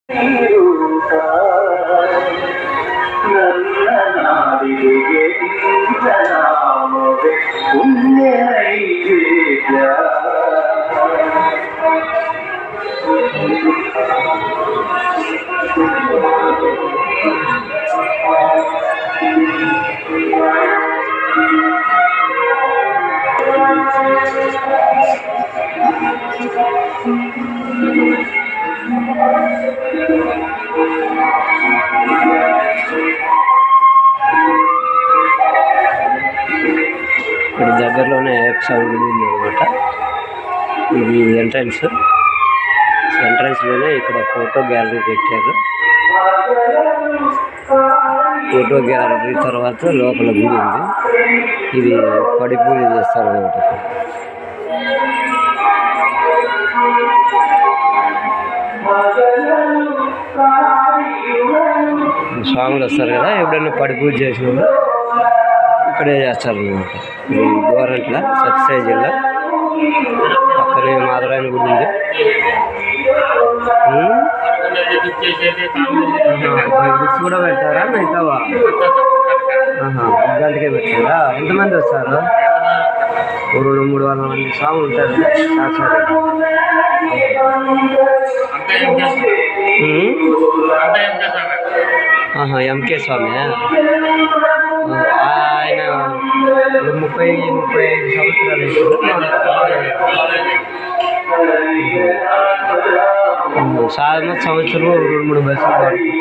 ನನ್ನ ನಾಡಿಗೆ ನಾಮವೇ ಪುಣ್ಯ ನೈವೇದ್ಯ. ఇక్కడ దగ్గరలోనే అయ్యప్ప స్వామి గుడి ఉంది అనమాట. ఇది ఎంట్రన్స్లోనే ఇక్కడ ఫోటో గ్యాలరీ పెట్టారు. ఫోటో గ్యాలరీ తర్వాత లోపల గుడి ఉంది. ఇది పడి పూజ చేస్తారు అనమాట. స్వాములు వస్తారు కదా, ఎప్పుడైనా పడి పూజ చేసిన వాళ్ళు ఇక్కడే చేస్తారు అనమాట. ఇది గోరంట్ల సత్యసాయి జిల్లా పక్కనే మాధవరాయన గుడి ఉంది. బుక్స్ కూడా పెడతారా మిగతావా? గంటకే పెట్టారా? ఎంతమంది వస్తారు? 200-300 మంది స్వాములు ఉంటారు. ఎంకే స్వామి ఆయన 30-35 సంవత్సరాలు సాధారణ సంవత్సరం 2-3 బస్సులు పడుతుంది.